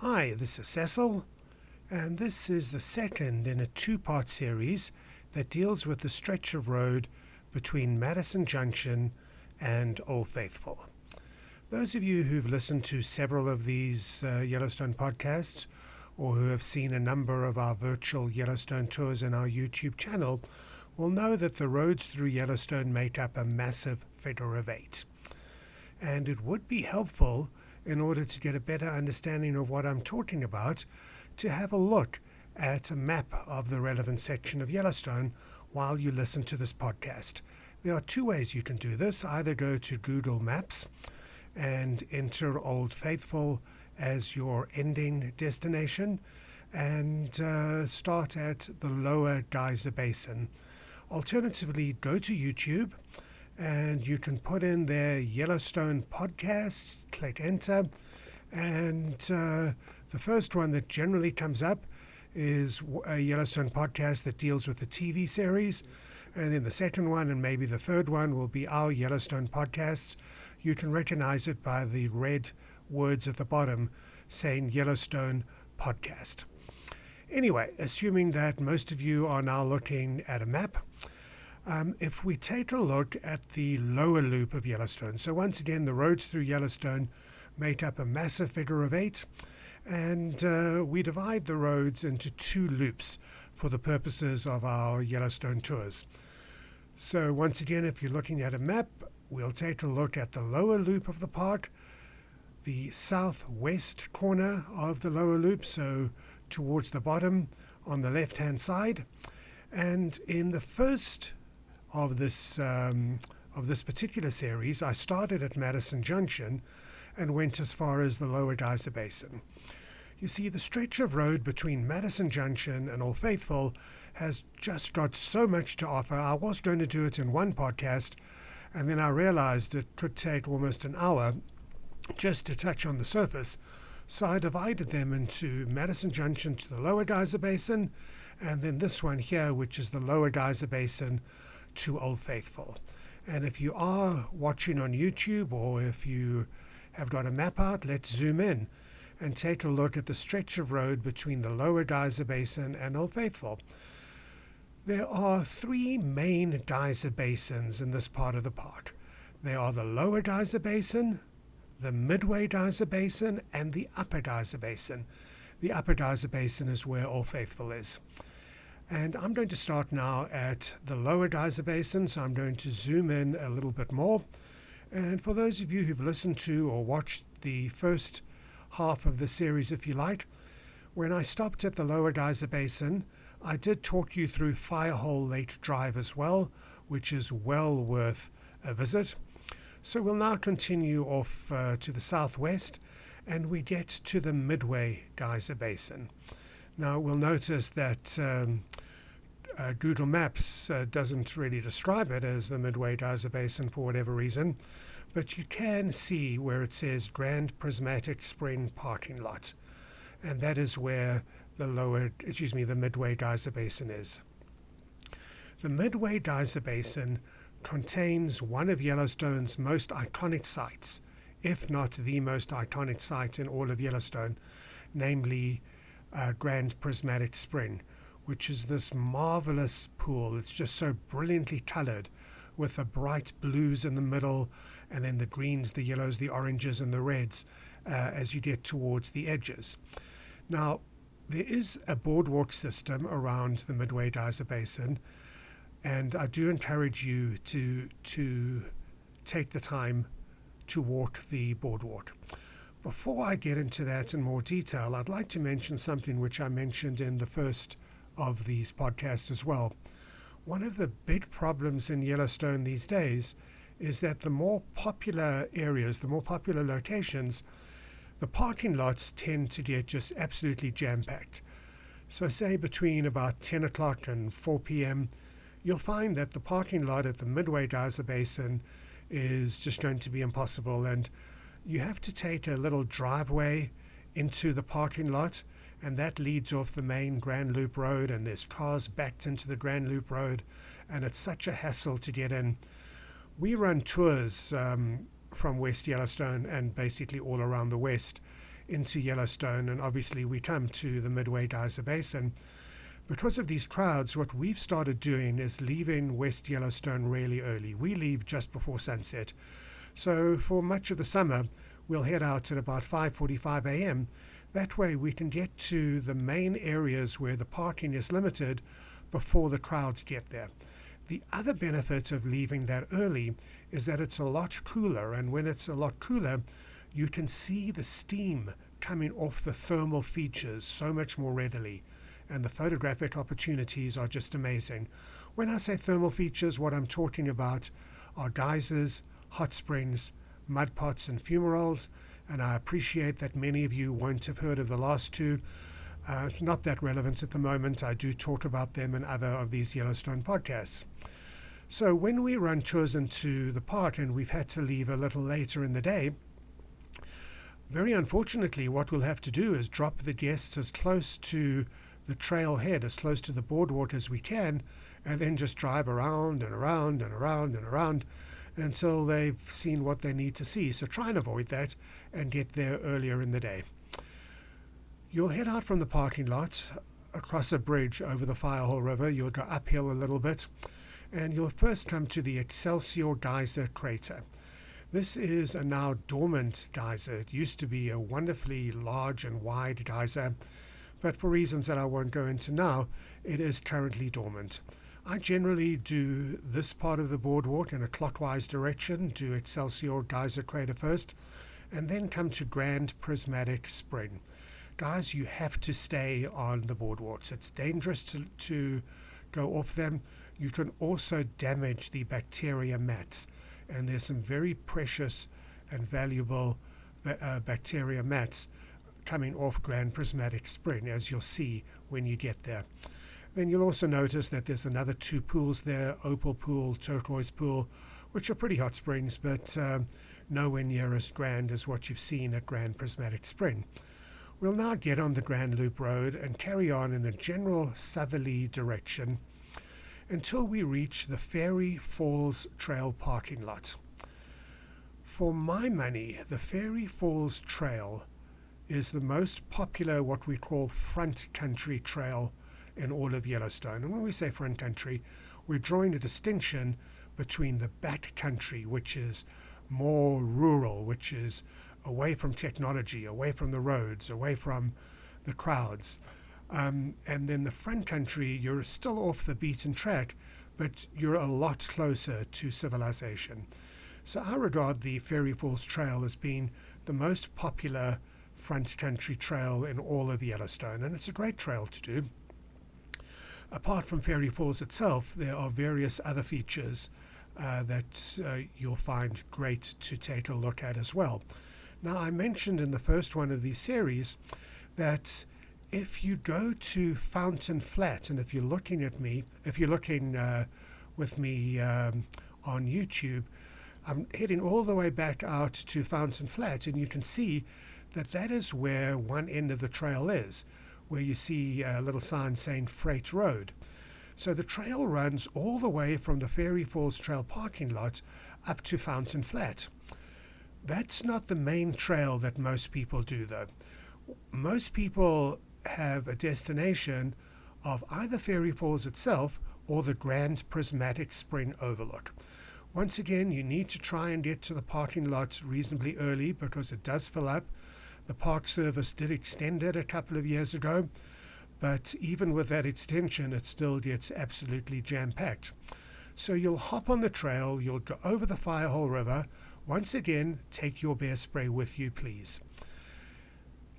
Hi, this is Cecil, and this is the second in a two-part series that deals with the stretch of road between Madison Junction and Old Faithful. Those of you who've listened to several of these Yellowstone podcasts or who have seen a number of our virtual Yellowstone tours on our YouTube channel will know that the roads through Yellowstone make up a massive figure of eight. And it would be helpful, in order to get a better understanding of what I'm talking about, to have a look at a map of the relevant section of Yellowstone while you listen to this podcast. There are two ways you can do this. Either go to Google Maps and enter Old Faithful as your ending destination and start at the Lower Geyser Basin. Alternatively, go to YouTube and you can put in there Yellowstone podcasts, click enter, and the first one that generally comes up is a Yellowstone podcast that deals with the TV series, and then the second one and maybe the third one will be our Yellowstone podcasts. You can recognize it by the red words at the bottom saying Yellowstone podcast. Anyway, assuming that most of you are now looking at a map, if we take a look at the lower loop of Yellowstone, so once again the roads through Yellowstone make up a massive figure of eight, and we divide the roads into two loops for the purposes of our Yellowstone tours. So once again, if you're looking at a map, we'll take a look at the lower loop of the park, the southwest corner of the lower loop, so towards the bottom on the left hand side. And in the first of this particular series, I started at Madison Junction and went as far as the Lower Geyser Basin. You see, the stretch of road between Madison Junction and Old Faithful has just got so much to offer. I was going to do it in one podcast, and then I realized it could take almost an hour just to touch on the surface. So I divided them into Madison Junction to the Lower Geyser Basin, and then this one here, which is the Lower Geyser Basin to Old Faithful. And if you are watching on YouTube, or if you have got a map out, let's zoom in and take a look at the stretch of road between the Lower Geyser Basin and Old Faithful. There are three main geyser basins in this part of the park. They are the Lower Geyser Basin, the Midway Geyser Basin, and the Upper Geyser Basin. The Upper Geyser Basin is where Old Faithful is. And I'm going to start now at the Lower Geyser Basin, so I'm going to zoom in a little bit more. And for those of you who've listened to or watched the first half of the series, if you like, when I stopped at the Lower Geyser Basin, I did talk you through Firehole Lake Drive as well, which is well worth a visit. So we'll now continue off to the southwest, and we get to the Midway Geyser Basin. Now we'll notice that Google Maps doesn't really describe it as the Midway Geyser Basin for whatever reason, but you can see where it says Grand Prismatic Spring Parking Lot, and that is where the Midway Geyser Basin is. The Midway Geyser Basin contains one of Yellowstone's most iconic sites, if not the most iconic site in all of Yellowstone, namely Grand Prismatic Spring, which is this marvelous pool. It's just so brilliantly colored with the bright blues in the middle, and then the greens, the yellows, the oranges, and the reds as you get towards the edges. Now, there is a boardwalk system around the Midway Geyser Basin, and I do encourage you to take the time to walk the boardwalk. Before I get into that in more detail, I'd like to mention something which I mentioned in the first of these podcasts as well. One of the big problems in Yellowstone these days is that the more popular areas, the more popular locations, the parking lots tend to get just absolutely jam-packed. So say between about 10 o'clock and 4 p.m., you'll find that the parking lot at the Midway Geyser Basin is just going to be impossible, and you have to take a little driveway into the parking lot, and that leads off the main Grand Loop Road, and there's cars backed into the Grand Loop Road, and it's such a hassle to get in. We run tours from West Yellowstone and basically all around the West into Yellowstone, and obviously we come to the Midway Geyser Basin. Because of these crowds, what we've started doing is leaving West Yellowstone really early. We leave just before sunset. So for much of the summer, we'll head out at about 5:45 a.m. That way we can get to the main areas where the parking is limited before the crowds get there. The other benefit of leaving that early is that it's a lot cooler, and when it's a lot cooler, you can see the steam coming off the thermal features so much more readily, and the photographic opportunities are just amazing. When I say thermal features, what I'm talking about are geysers, hot springs, mud pots, and fumaroles, and I appreciate that many of you won't have heard of the last two. Not that relevant at the moment. I do talk about them in other of these Yellowstone podcasts. So when we run tours into the park and we've had to leave a little later in the day, very unfortunately what we'll have to do is drop the guests as close to the trailhead, as close to the boardwalk as we can, and then just drive around and around and around and around until they've seen what they need to see. So try and avoid that and get there earlier in the day. You'll head out from the parking lot across a bridge over the Firehole River. You'll go uphill a little bit, and you'll first come to the Excelsior Geyser Crater. This is a now dormant geyser. It used to be a wonderfully large and wide geyser, but for reasons that I won't go into now, it is currently dormant. I generally do this part of the boardwalk in a clockwise direction, do Excelsior Geyser Crater first, and then come to Grand Prismatic Spring. Guys, you have to stay on the boardwalks. It's dangerous to go off them. You can also damage the bacteria mats, and there's some very precious and valuable bacteria mats coming off Grand Prismatic Spring, as you'll see when you get there. Then you'll also notice that there's another two pools there, Opal Pool, Turquoise Pool, which are pretty hot springs, but nowhere near as grand as what you've seen at Grand Prismatic Spring. We'll now get on the Grand Loop Road and carry on in a general southerly direction until we reach the Fairy Falls Trail parking lot. For my money, the Fairy Falls Trail is the most popular, what we call front country trail in all of Yellowstone. And when we say front country, we're drawing a distinction between the back country, which is more rural, which is away from technology, away from the roads, away from the crowds. And then the front country, you're still off the beaten track, but you're a lot closer to civilization. So I regard the Fairy Falls Trail as being the most popular front country trail in all of Yellowstone, and it's a great trail to do. Apart from Fairy Falls itself, there are various other features that you'll find great to take a look at as well. Now, I mentioned in the first one of these series that if you go to Fountain Flat, and if you're looking with me on YouTube, I'm heading all the way back out to Fountain Flat, and you can see that that is where one end of the trail is, where you see a little sign saying Freight Road. So the trail runs all the way from the Fairy Falls Trail parking lot up to Fountain Flat. That's not the main trail that most people do, though. Most people have a destination of either Fairy Falls itself or the Grand Prismatic Spring Overlook. Once again, you need to try and get to the parking lot reasonably early because it does fill up. The Park Service did extend it a couple of years ago, but even with that extension, it still gets absolutely jam-packed. So you'll hop on the trail, you'll go over the Firehole River. Once again, take your bear spray with you, please.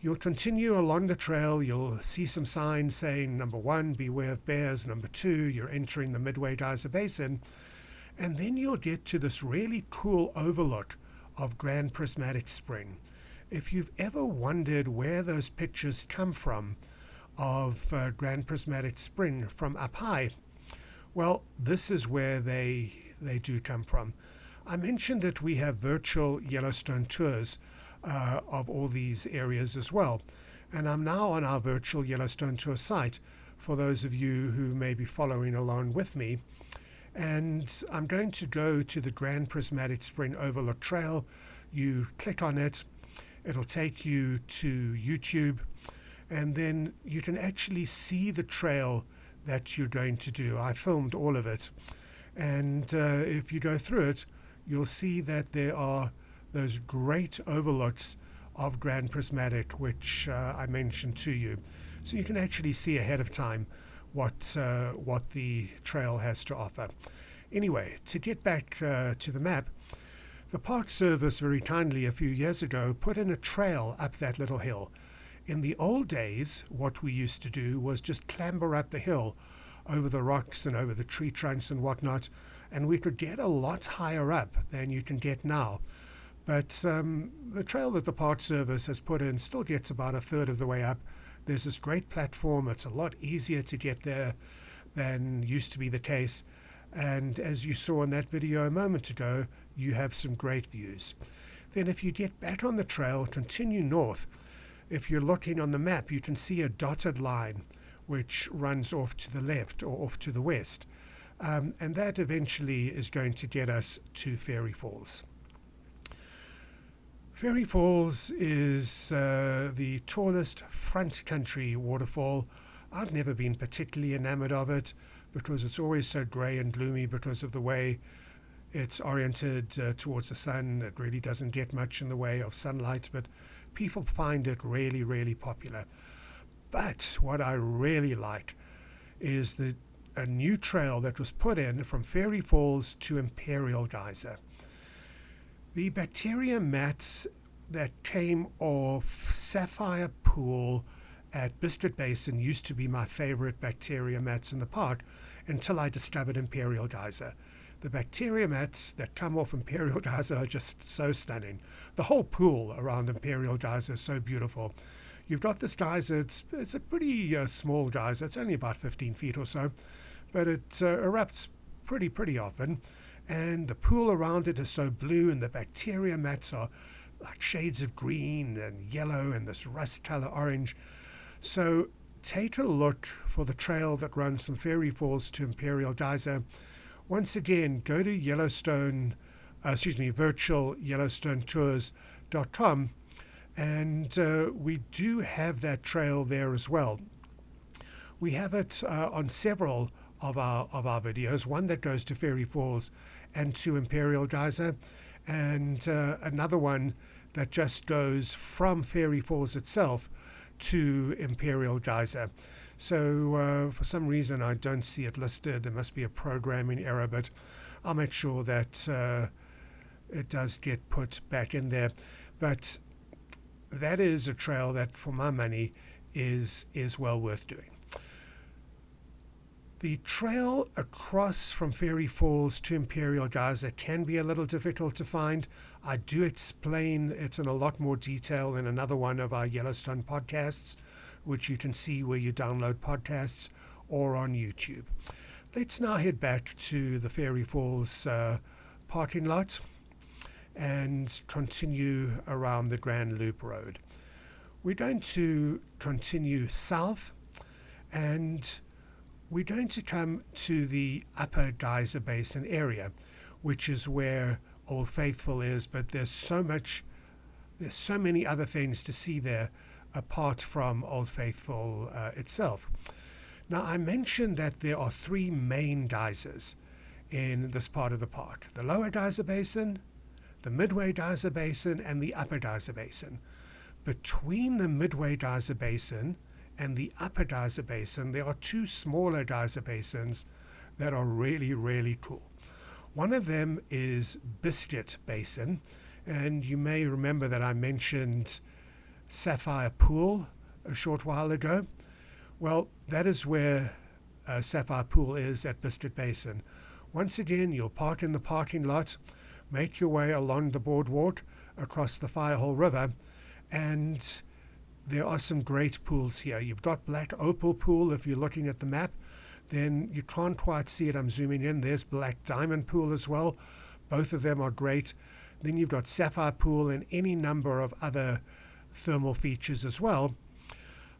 You'll continue along the trail. You'll see some signs saying, number 1, beware of bears. Number 2, you're entering the Midway Geyser Basin. And then you'll get to this really cool overlook of Grand Prismatic Spring. If you've ever wondered where those pictures come from of Grand Prismatic Spring from up high, well, this is where they do come from. I mentioned that we have virtual Yellowstone tours of all these areas as well. And I'm now on our virtual Yellowstone tour site for those of you who may be following along with me. And I'm going to go to the Grand Prismatic Spring Overlook Trail. You click on it, It'll take you to YouTube, and then you can actually see the trail that you're going to do. I filmed all of it, and if you go through it, you'll see that there are those great overlooks of Grand Prismatic, which I mentioned to you. So you can actually see ahead of time what the trail has to offer. Anyway, to get back to the map, the Park Service very kindly a few years ago put in a trail up that little hill. In the old days, what we used to do was just clamber up the hill over the rocks and over the tree trunks and whatnot, and we could get a lot higher up than you can get now. But the trail that the Park Service has put in still gets about a third of the way up. There's this great platform. It's a lot easier to get there than used to be the case. And as you saw in that video a moment ago, you have some great views. Then if you get back on the trail, continue north. If you're looking on the map, you can see a dotted line which runs off to the left or off to the west. And that eventually is going to get us to Fairy Falls. Fairy Falls is the tallest front country waterfall. I've never been particularly enamored of it because it's always so grey and gloomy because of the way it's oriented towards the sun. It really doesn't get much in the way of sunlight, but people find it really, really popular. But what I really like is a new trail that was put in from Fairy Falls to Imperial Geyser. The bacteria mats that came off Sapphire Pool at Biscuit Basin used to be my favorite bacteria mats in the park until I discovered Imperial Geyser. The bacteria mats that come off Imperial Geyser are just so stunning. The whole pool around Imperial Geyser is so beautiful. You've got this geyser, it's a pretty small geyser, it's only about 15 feet or so, but it erupts pretty often. And the pool around it is so blue, and the bacteria mats are like shades of green and yellow and this rust color orange. So take a look for the trail that runs from Fairy Falls to Imperial Geyser. Once again, go to virtualyellowstonetours.com, and we do have that trail there as well. We have it on several of our videos, one that goes to Fairy Falls and to Imperial Geyser, and another one that just goes from Fairy Falls itself to Imperial Geyser. So for some reason I don't see it listed. There must be a programming error, but I'll make sure that it does get put back in there. But that is a trail that, for my money, is well worth doing. The trail across from Fairy Falls to Imperial Geyser can be a little difficult to find. I do explain it in a lot more detail in another one of our Yellowstone podcasts, which you can see where you download podcasts or on YouTube. Let's now head back to the Fairy Falls parking lot and continue around the Grand Loop Road. We're going to continue south, and we're going to come to the Upper Geyser Basin area, which is where Old Faithful is, but there's so many other things to see there apart from Old Faithful itself. Now, I mentioned that there are three main geysers in this part of the park: the Lower Geyser Basin, the Midway Geyser Basin, and the Upper Geyser Basin. Between the Midway Geyser Basin and the Upper Geyser Basin, there are two smaller geyser basins that are really, really cool. One of them is Biscuit Basin, and you may remember that I mentioned Sapphire Pool a short while ago. Well, that is where Sapphire Pool is at Biscuit Basin. Once again, you'll park in the parking lot, make your way along the boardwalk across the Firehole River, and there are some great pools here. You've got Black Opal Pool. If you're looking at the map, then you can't quite see it. I'm zooming in. There's Black Diamond Pool as well. Both of them are great. Then you've got Sapphire Pool and any number of other thermal features as well.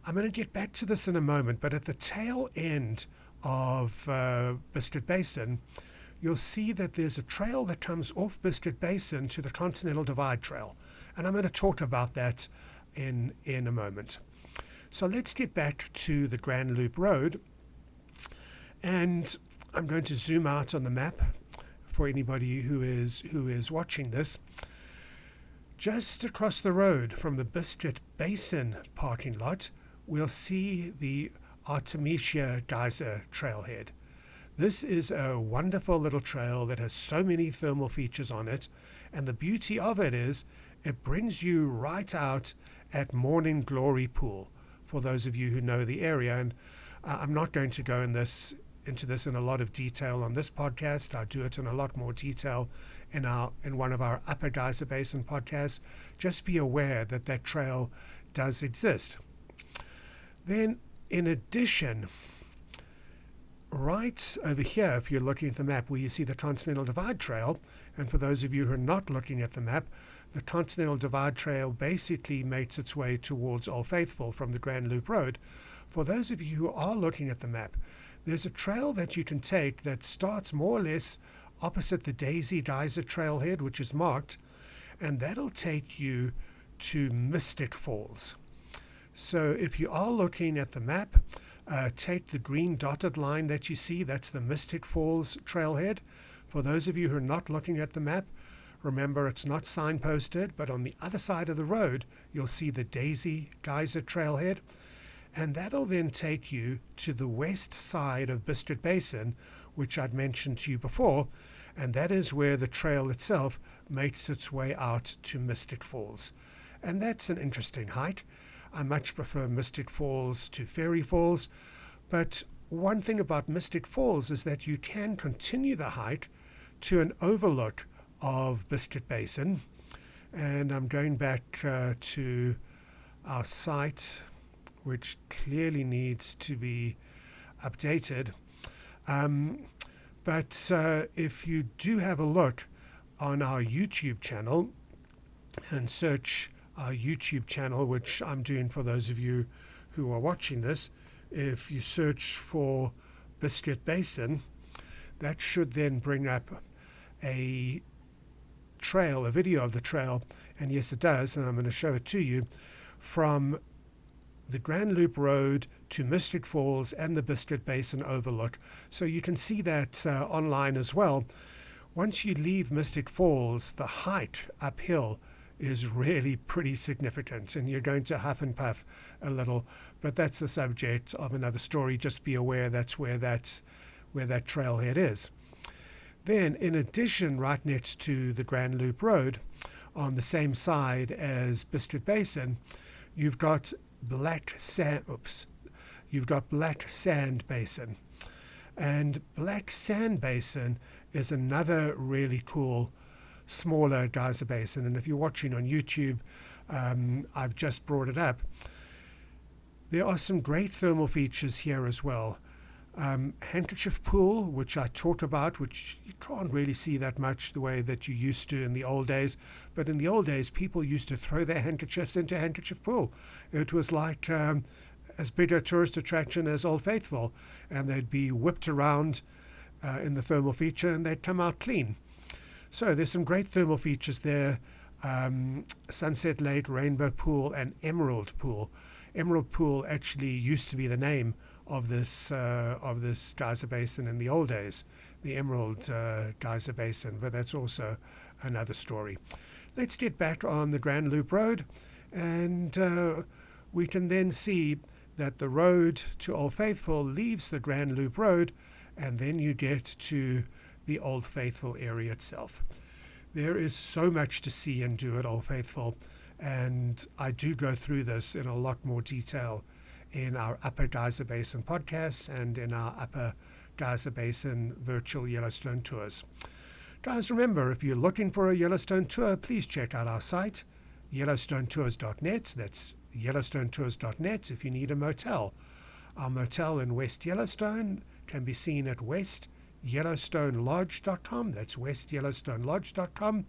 I'm going to get back to this in a moment, but at the tail end of Biscuit Basin, you'll see that there's a trail that comes off Biscuit Basin to the Continental Divide Trail. And I'm going to talk about that in a moment. So let's get back to the Grand Loop Road, and I'm going to zoom out on the map for anybody who is watching this. Just across the road from the Biscuit Basin parking lot, we'll see the Artemisia Geyser trailhead. This is a wonderful little trail that has so many thermal features on it, and the beauty of it is it brings you right out at Morning Glory Pool, for those of you who know the area. And I'm not going to go into this in a lot of detail on this podcast. I'll do it in a lot more detail in one of our Upper Geyser Basin podcasts. Just be aware that that trail does exist. Then, in addition, right over here, if you're looking at the map, where you see the Continental Divide Trail, and for those of you who are not looking at the map, the Continental Divide Trail basically makes its way towards Old Faithful from the Grand Loop Road. For those of you who are looking at the map, there's a trail that you can take that starts more or less opposite the Daisy Geyser trailhead, which is marked, and that'll take you to Mystic Falls. So if you are looking at the map, take the green dotted line that you see, that's the Mystic Falls trailhead. For those of you who are not looking at the map, remember it's not signposted, but on the other side of the road, you'll see the Daisy Geyser trailhead, and that'll then take you to the west side of Biscuit Basin, which I'd mentioned to you before, and that is where the trail itself makes its way out to Mystic Falls. And that's an interesting hike. I much prefer Mystic Falls to Fairy Falls, but one thing about Mystic Falls is that you can continue the hike to an overlook of Biscuit Basin. And I'm going back to our site, which clearly needs to be updated. But if you do have a look on our YouTube channel and search our YouTube channel, which I'm doing for those of you who are watching this, if you search for Biscuit Basin, that should then bring up a trail, a video of the trail, and yes it does, and I'm going to show it to you, from the Grand Loop Road to Mystic Falls and the Biscuit Basin overlook. So you can see that online as well. Once you leave Mystic Falls, the hike uphill is really pretty significant, and you're going to huff and puff a little, but that's the subject of another story. Just be aware that's where that trailhead is. Then, in addition, right next to the Grand Loop Road, on the same side as Biscuit Basin, you've got Black Sand Basin. And Black Sand Basin is another really cool smaller geyser basin. And if you're watching on YouTube, I've just brought it up. There are some great thermal features here as well. Handkerchief pool, which I talk about, which you can't really see that much the way that you used to in the old days. But in the old days, people used to throw their handkerchiefs into handkerchief pool. It was like as big a tourist attraction as Old Faithful, and they'd be whipped around in the thermal feature, and they'd come out clean. So there's some great thermal features there. Sunset Lake, Rainbow Pool, and Emerald Pool. Emerald Pool actually used to be the name of this geyser basin in the old days, the Emerald Geyser Basin, but that's also another story. Let's get back on the Grand Loop Road, and we can then see that the road to Old Faithful leaves the Grand Loop Road, and then you get to the Old Faithful area itself. There is so much to see and do at Old Faithful, and I do go through this in a lot more detail in our Upper Geyser Basin podcasts and in our Upper Geyser Basin virtual Yellowstone tours. Guys, remember, if you're looking for a Yellowstone tour, please check out our site, yellowstonetours.net. That's yellowstonetours.net if you need a motel. Our motel in West Yellowstone can be seen at westYellowstoneLodge.com. That's westYellowstoneLodge.com.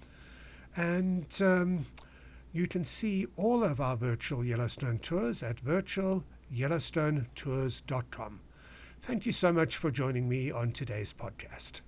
And you can see all of our virtual Yellowstone tours at virtualyellowstonetours.com. Thank you so much for joining me on today's podcast.